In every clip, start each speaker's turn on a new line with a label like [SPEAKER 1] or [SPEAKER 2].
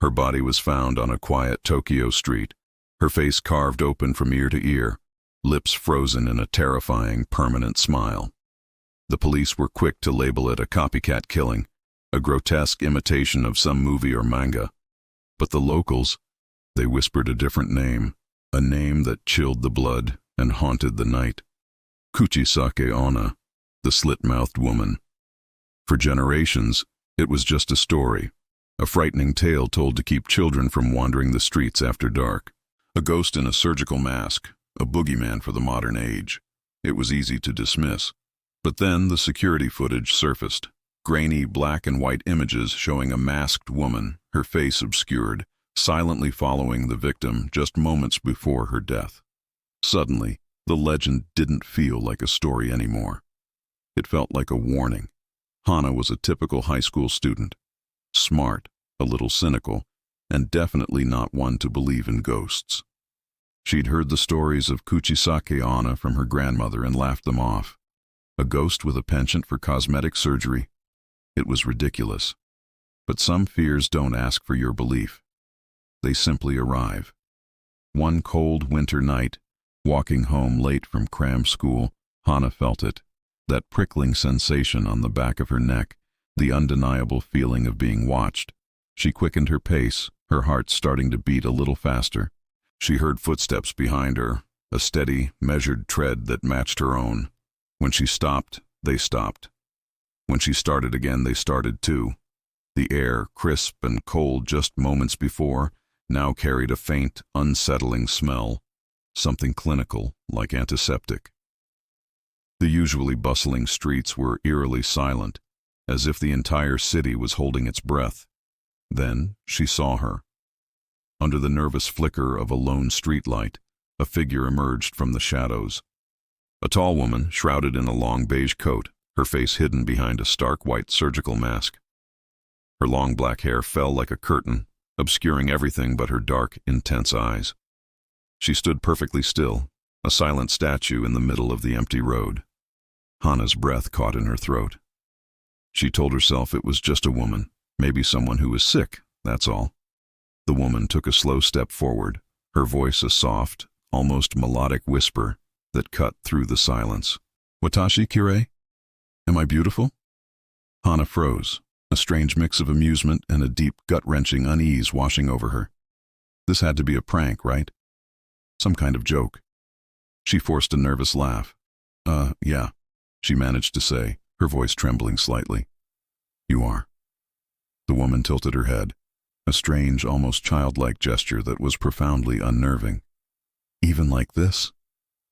[SPEAKER 1] Her body was found on a quiet Tokyo street, her face carved open from ear to ear, lips frozen in a terrifying, permanent smile. The police were quick to label it a copycat killing, a grotesque imitation of some movie or manga. But the locals, they whispered a different name, a name that chilled the blood and haunted the night. Kuchisake-Onna, the Slit-Mouthed Woman. For generations, it was just a story, a frightening tale told to keep children from wandering the streets after dark. A ghost in a surgical mask, a boogeyman for the modern age. It was easy to dismiss. But then the security footage surfaced, grainy black and white images showing a masked woman, her face obscured, silently following the victim just moments before her death. Suddenly, the legend didn't feel like a story anymore. It felt like a warning. Hana was a typical high school student, smart, a little cynical, and definitely not one to believe in ghosts. She'd heard the stories of Kuchisake-Onna from her grandmother and laughed them off. A ghost with a penchant for cosmetic surgery? It was ridiculous. But some fears don't ask for your belief. They simply arrive. One cold winter night, walking home late from cram school, Hana felt it. That prickling sensation on the back of her neck, the undeniable feeling of being watched. She quickened her pace, her heart starting to beat a little faster. She heard footsteps behind her, a steady, measured tread that matched her own. When she stopped, they stopped. When she started again, they started too. The air, crisp and cold just moments before, now carried a faint, unsettling smell, something clinical, like antiseptic. The usually bustling streets were eerily silent, as if the entire city was holding its breath. Then she saw her. Under the nervous flicker of a lone streetlight, a figure emerged from the shadows. A tall woman, shrouded in a long beige coat, her face hidden behind a stark white surgical mask. Her long black hair fell like a curtain, obscuring everything but her dark, intense eyes. She stood perfectly still, a silent statue in the middle of the empty road. Hana's breath caught in her throat. She told herself it was just a woman, maybe someone who was sick, that's all. The woman took a slow step forward, her voice a soft, almost melodic whisper that cut through the silence. "Watashi, Kire? Am I beautiful?" Hana froze, a strange mix of amusement and a deep, gut-wrenching unease washing over her. This had to be a prank, right? Some kind of joke. She forced a nervous laugh. Yeah," she managed to say, her voice trembling slightly. "You are." The woman tilted her head, a strange, almost childlike gesture that was profoundly unnerving. "Even like this?"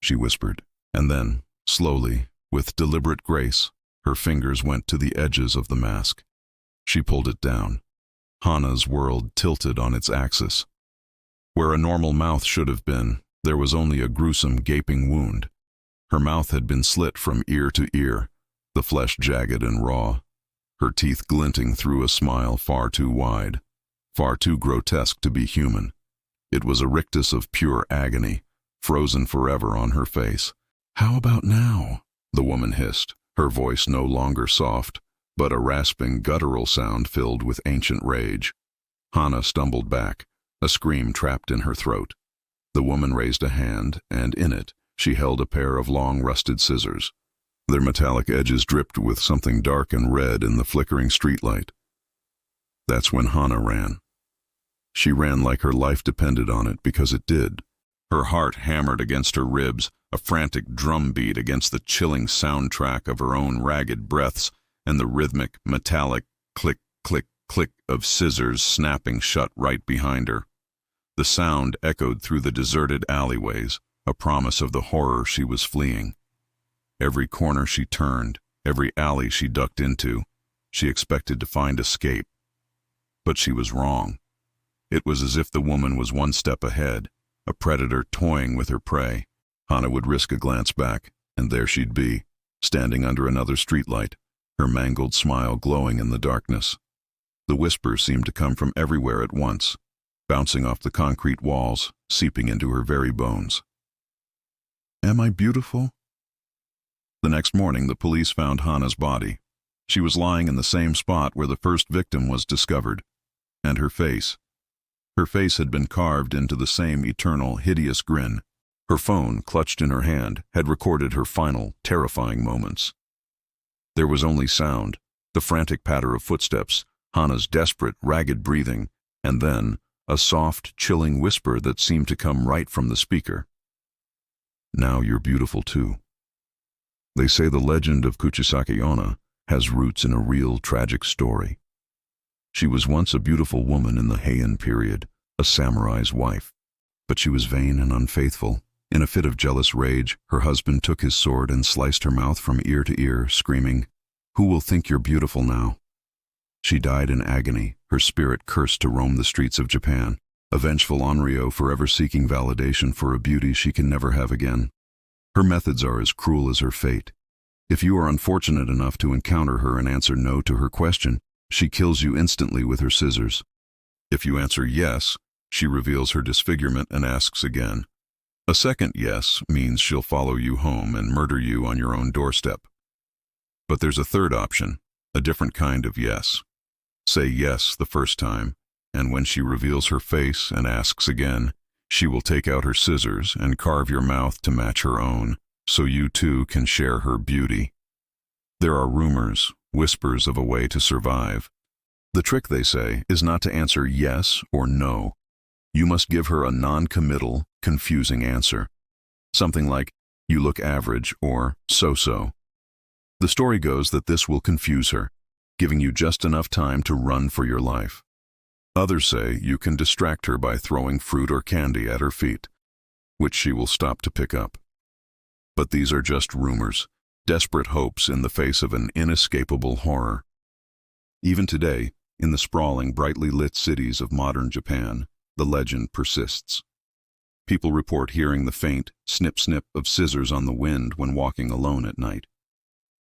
[SPEAKER 1] she whispered, and then, slowly, with deliberate grace, her fingers went to the edges of the mask. She pulled it down. Hana's world tilted on its axis. Where a normal mouth should have been, there was only a gruesome gaping wound. Her mouth had been slit from ear to ear, the flesh jagged and raw, her teeth glinting through a smile far too wide, far too grotesque to be human. It was a rictus of pure agony, frozen forever on her face. "How about now?" the woman hissed, her voice no longer soft, but a rasping, guttural sound filled with ancient rage. Hana stumbled back, a scream trapped in her throat. The woman raised a hand, and in it, she held a pair of long, rusted scissors. Their metallic edges dripped with something dark and red in the flickering streetlight. That's when Hana ran. She ran like her life depended on it, because it did. Her heart hammered against her ribs, a frantic drumbeat against the chilling soundtrack of her own ragged breaths and the rhythmic, metallic click, click, click of scissors snapping shut right behind her. The sound echoed through the deserted alleyways, a promise of the horror she was fleeing. Every corner she turned, every alley she ducked into, she expected to find escape. But she was wrong. It was as if the woman was one step ahead, a predator toying with her prey. Hana would risk a glance back, and there she'd be, standing under another streetlight, her mangled smile glowing in the darkness. The whispers seemed to come from everywhere at once, bouncing off the concrete walls, seeping into her very bones. "Am I beautiful?" The next morning, the police found Hana's body. She was lying in the same spot where the first victim was discovered, and her face, Her face had been carved into the same eternal, hideous grin. Her phone, clutched in her hand, had recorded her final, terrifying moments. There was only sound, the frantic patter of footsteps, Hana's desperate, ragged breathing, and then a soft, chilling whisper that seemed to come right from the speaker. "Now you're beautiful too." They say the legend of Kuchisake-Onna has roots in a real tragic story. She was once a beautiful woman in the Heian period, a samurai's wife. But she was vain and unfaithful. In a fit of jealous rage, her husband took his sword and sliced her mouth from ear to ear, screaming, "Who will think you're beautiful now?" She died in agony, her spirit cursed to roam the streets of Japan, a vengeful Onryo forever seeking validation for a beauty she can never have again. Her methods are as cruel as her fate. If you are unfortunate enough to encounter her and answer no to her question, she kills you instantly with her scissors. If you answer yes, she reveals her disfigurement and asks again. A second yes means she'll follow you home and murder you on your own doorstep. But there's a third option, a different kind of yes. Say yes the first time, and when she reveals her face and asks again, she will take out her scissors and carve your mouth to match her own, so you too can share her beauty. There are rumors, whispers of a way to survive. The trick, they say, is not to answer yes or no. You must give her a non-committal, confusing answer. Something like, "You look average," or "so-so." The story goes that this will confuse her, giving you just enough time to run for your life. Others say you can distract her by throwing fruit or candy at her feet, which she will stop to pick up. But these are just rumors, desperate hopes in the face of an inescapable horror. Even today, in the sprawling, brightly lit cities of modern Japan, the legend persists. People report hearing the faint snip-snip of scissors on the wind when walking alone at night.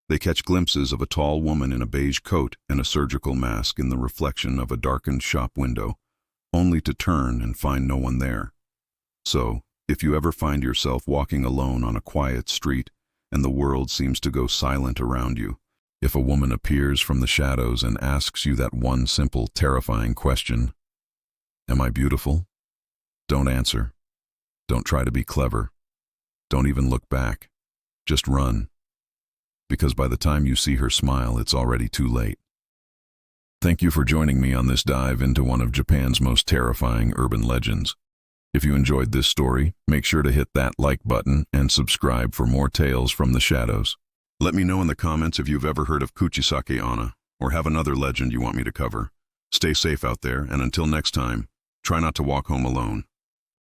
[SPEAKER 1] They catch glimpses of a tall woman in a beige coat and a surgical mask in the reflection of a darkened shop window, only to turn and find no one there. So, if you ever find yourself walking alone on a quiet street and the world seems to go silent around you, if a woman appears from the shadows and asks you that one simple, terrifying question, "Am I beautiful?" don't answer. Don't try to be clever. Don't even look back. Just run. Because by the time you see her smile, it's already too late. Thank you for joining me on this dive into one of Japan's most terrifying urban legends. If you enjoyed this story, make sure to hit that like button and subscribe for more tales from the shadows. Let me know in the comments if you've ever heard of Kuchisake-Onna or have another legend you want me to cover. Stay safe out there, and until next time, try not to walk home alone.